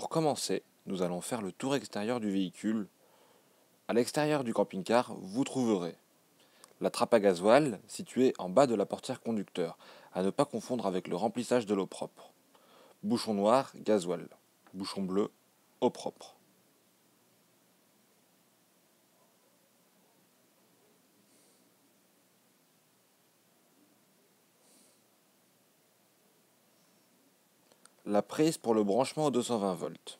Pour commencer, nous allons faire le tour extérieur du véhicule. À l'extérieur du camping-car, vous trouverez la trappe à gasoil située en bas de la portière conducteur, à ne pas confondre avec le remplissage de l'eau propre. Bouchon noir, gasoil. Bouchon bleu, eau propre. La prise pour le branchement aux 220 volts.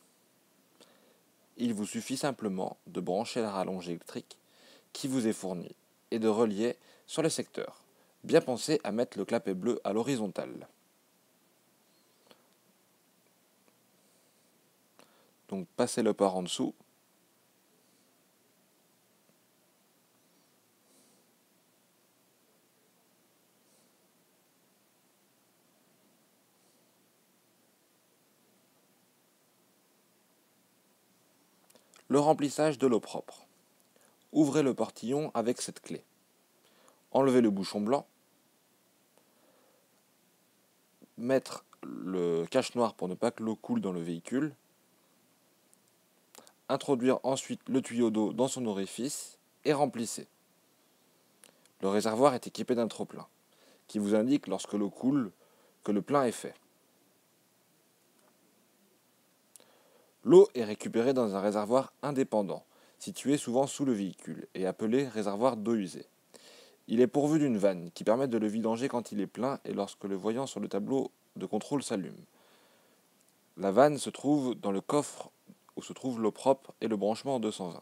Il vous suffit simplement de brancher la rallonge électrique qui vous est fournie et de relier sur le secteur. Bien penser à mettre le clapet bleu à l'horizontale. Donc passez-le par en dessous. Le remplissage de l'eau propre. Ouvrez le portillon avec cette clé. Enlevez le bouchon blanc. Mettre le cache-noir pour ne pas que l'eau coule dans le véhicule. Introduire ensuite le tuyau d'eau dans son orifice et remplissez. Le réservoir est équipé d'un trop-plein qui vous indique lorsque l'eau coule que le plein est fait. L'eau est récupérée dans un réservoir indépendant, situé souvent sous le véhicule et appelé réservoir d'eau usée. Il est pourvu d'une vanne qui permet de le vidanger quand il est plein et lorsque le voyant sur le tableau de contrôle s'allume. La vanne se trouve dans le coffre où se trouve l'eau propre et le branchement en 220.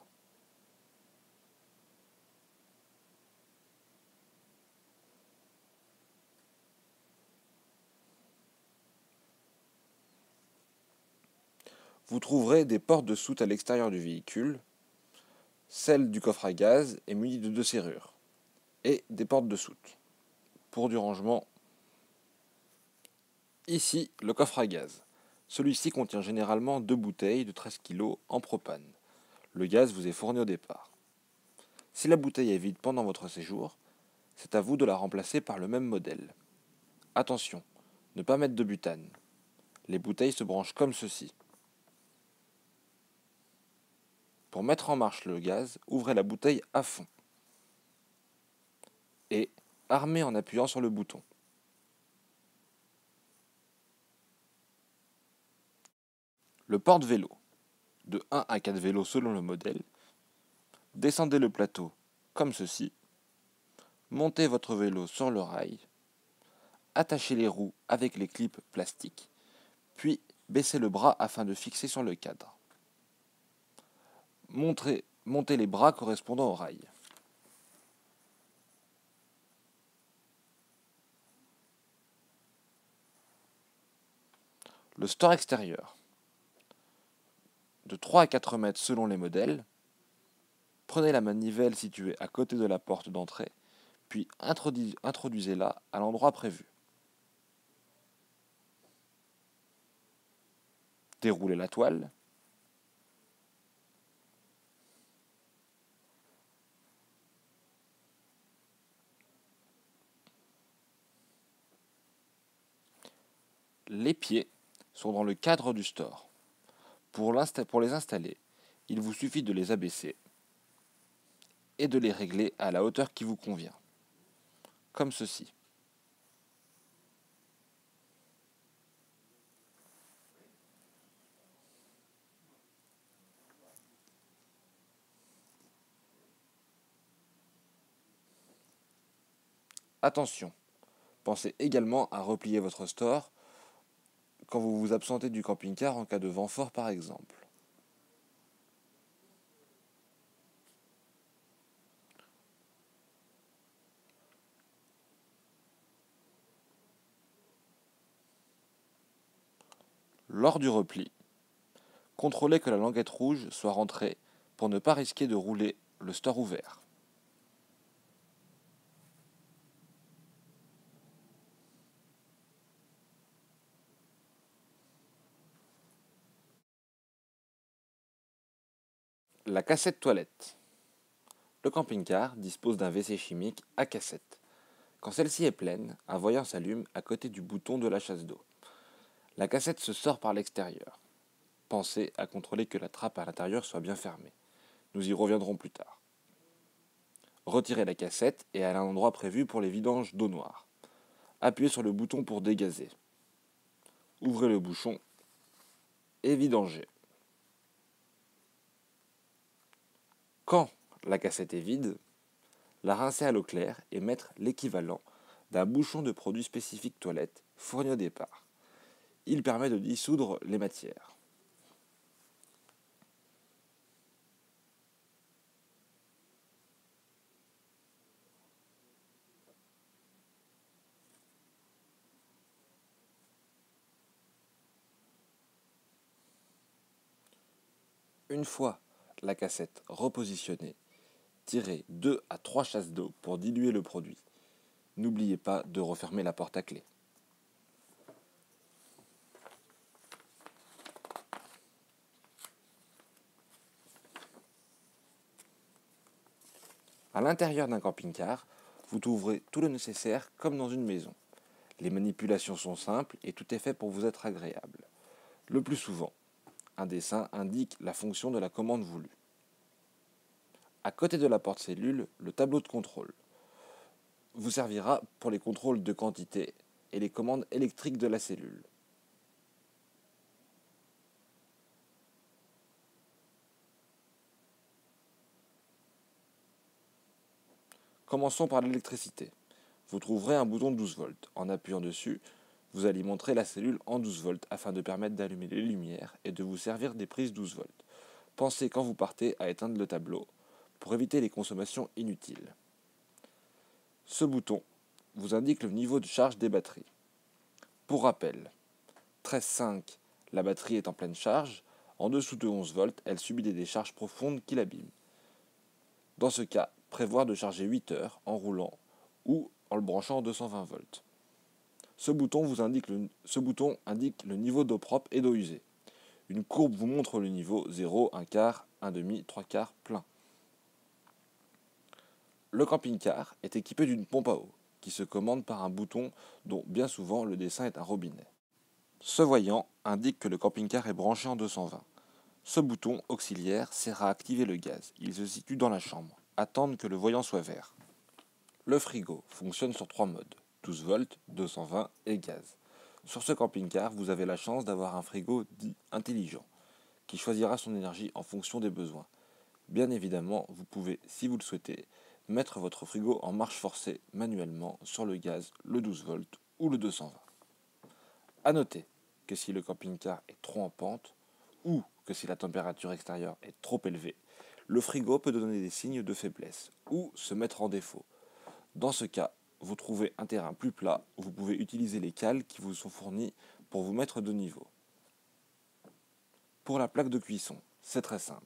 Vous trouverez des portes de soute à l'extérieur du véhicule. Celle du coffre à gaz est munie de 2 serrures et des portes de soute pour du rangement. Ici, le coffre à gaz. Celui-ci contient généralement 2 bouteilles de 13 kg en propane. Le gaz vous est fourni au départ. Si la bouteille est vide pendant votre séjour, c'est à vous de la remplacer par le même modèle. Attention, ne pas mettre de butane. Les bouteilles se branchent comme ceci. Pour mettre en marche le gaz, ouvrez la bouteille à fond et armez en appuyant sur le bouton. Le porte-vélo. De 1 à 4 vélos selon le modèle. Descendez le plateau comme ceci. Montez votre vélo sur le rail. Attachez les roues avec les clips plastiques. Puis baissez le bras afin de fixer sur le cadre. Montez les bras correspondant au rail. Le store extérieur. De 3 à 4 mètres selon les modèles. Prenez la manivelle située à côté de la porte d'entrée, puis introduisez-la à l'endroit prévu. Déroulez la toile. Les pieds sont dans le cadre du store. Pour les installer, il vous suffit de les abaisser et de les régler à la hauteur qui vous convient, comme ceci. Attention, pensez également à replier votre store quand vous vous absentez du camping-car en cas de vent fort par exemple. Lors du repli, contrôlez que la languette rouge soit rentrée pour ne pas risquer de rouler le store ouvert. La cassette toilette. Le camping-car dispose d'un WC chimique à cassette. Quand celle-ci est pleine, un voyant s'allume à côté du bouton de la chasse d'eau. La cassette se sort par l'extérieur. Pensez à contrôler que la trappe à l'intérieur soit bien fermée. Nous y reviendrons plus tard. Retirez la cassette et allez à un endroit prévu pour les vidanges d'eau noire. Appuyez sur le bouton pour dégazer. Ouvrez le bouchon et vidangez. Quand la cassette est vide, la rincer à l'eau claire et mettre l'équivalent d'un bouchon de produit spécifique toilette fourni au départ. Il permet de dissoudre les matières. Une fois la cassette repositionnée, tirez 2 à 3 chasses d'eau pour diluer le produit. N'oubliez pas de refermer la porte à clé. À l'intérieur d'un camping-car, vous trouverez tout le nécessaire comme dans une maison. Les manipulations sont simples et tout est fait pour vous être agréable. Le plus souvent, un dessin indique la fonction de la commande voulue. À côté de la porte cellule, le tableau de contrôle vous servira pour les contrôles de quantité et les commandes électriques de la cellule. Commençons par l'électricité. Vous trouverez un bouton de 12 volts. En appuyant dessus, vous alimenterez la cellule en 12 volts afin de permettre d'allumer les lumières et de vous servir des prises 12 volts. Pensez quand vous partez à éteindre le tableau pour éviter les consommations inutiles. Ce bouton vous indique le niveau de charge des batteries. Pour rappel, 13,5, la batterie est en pleine charge. En dessous de 11 volts, elle subit des décharges profondes qui l'abîment. Dans ce cas, prévoir de charger 8 heures en roulant ou en le branchant en 220 volts. Ce bouton indique le niveau d'eau propre et d'eau usée. Une courbe vous montre le niveau 0, 1 quart, 1 demi, 3 quarts, plein. Le camping-car est équipé d'une pompe à eau qui se commande par un bouton dont bien souvent le dessin est un robinet. Ce voyant indique que le camping-car est branché en 220. Ce bouton auxiliaire sert à activer le gaz. Il se situe dans la chambre. Attendre que le voyant soit vert. Le frigo fonctionne sur 3 modes, 12 volts, 220 et gaz. Sur ce camping-car, vous avez la chance d'avoir un frigo dit intelligent, qui choisira son énergie en fonction des besoins. Bien évidemment, vous pouvez, si vous le souhaitez, mettre votre frigo en marche forcée manuellement sur le gaz, le 12 volts ou le 220. A noter que si le camping-car est trop en pente, ou que si la température extérieure est trop élevée, le frigo peut donner des signes de faiblesse ou se mettre en défaut. Dans ce cas, vous trouvez un terrain plus plat où vous pouvez utiliser les cales qui vous sont fournies pour vous mettre de niveau. Pour la plaque de cuisson, c'est très simple.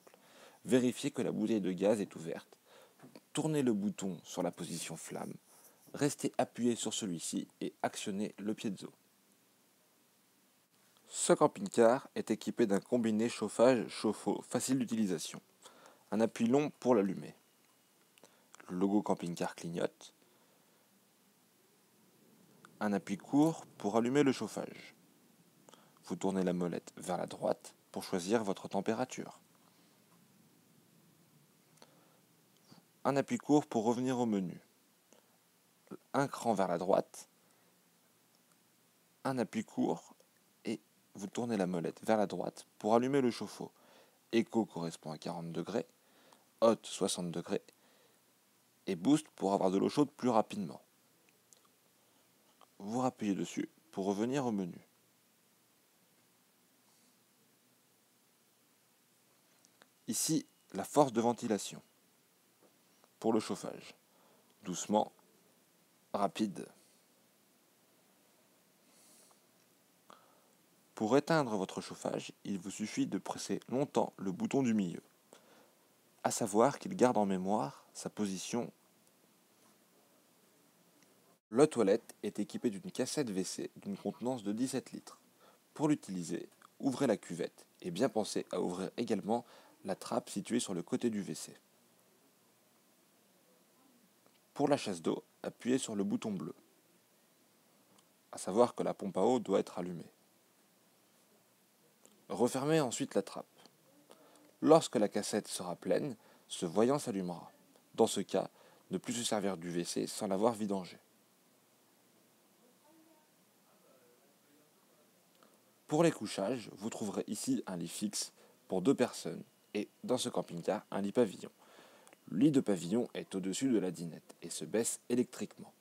Vérifiez que la bouteille de gaz est ouverte. Tournez le bouton sur la position flamme. Restez appuyé sur celui-ci et actionnez le piezo. Ce camping-car est équipé d'un combiné chauffage-chauffe-eau facile d'utilisation. Un appui long pour l'allumer. Le logo camping-car clignote. Un appui court pour allumer le chauffage. Vous tournez la molette vers la droite pour choisir votre température. Un appui court pour revenir au menu. Un cran vers la droite. Un appui court et vous tournez la molette vers la droite pour allumer le chauffe-eau. Eco correspond à 40 degrés, Hot 60 degrés et Boost pour avoir de l'eau chaude plus rapidement. Vous rappuyez dessus pour revenir au menu. Ici, la force de ventilation pour le chauffage. Doucement, rapide. Pour éteindre votre chauffage, il vous suffit de presser longtemps le bouton du milieu. À savoir qu'il garde en mémoire sa position. Le toilette est équipé d'une cassette WC d'une contenance de 17 litres. Pour l'utiliser, ouvrez la cuvette et bien pensez à ouvrir également la trappe située sur le côté du WC. Pour la chasse d'eau, appuyez sur le bouton bleu. À savoir que la pompe à eau doit être allumée. Refermez ensuite la trappe. Lorsque la cassette sera pleine, ce voyant s'allumera. Dans ce cas, ne plus se servir du WC sans l'avoir vidangé. Pour les couchages, vous trouverez ici un lit fixe pour 2 personnes et, dans ce camping-car, un lit pavillon. Le lit de pavillon est au-dessus de la dinette et se baisse électriquement.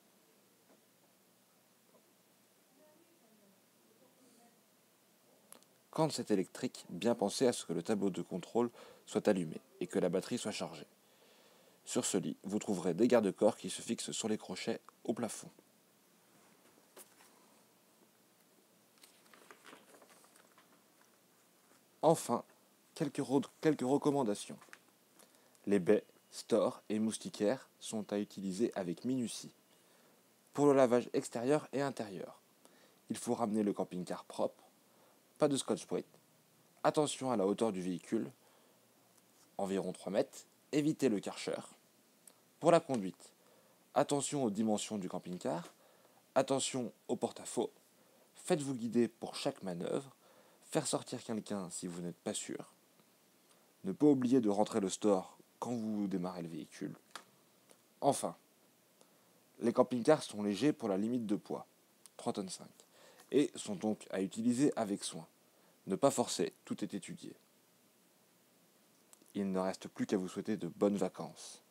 Quand c'est électrique, bien pensez à ce que le tableau de contrôle soit allumé et que la batterie soit chargée. Sur ce lit, vous trouverez des garde-corps qui se fixent sur les crochets au plafond. Enfin, quelques recommandations. Les baies, stores et moustiquaires sont à utiliser avec minutie. Pour le lavage extérieur et intérieur, il faut ramener le camping-car propre, pas de scotch-brite, attention à la hauteur du véhicule, environ 3 mètres, évitez le karcher. Pour la conduite, attention aux dimensions du camping-car, attention au porte-à-faux, faites-vous guider pour chaque manœuvre, faire sortir quelqu'un si vous n'êtes pas sûr, ne pas oublier de rentrer le store quand vous démarrez le véhicule. Enfin, les camping-cars sont légers pour la limite de poids, 3,5 tonnes, et sont donc à utiliser avec soin. Ne pas forcer, tout est étudié. Il ne reste plus qu'à vous souhaiter de bonnes vacances.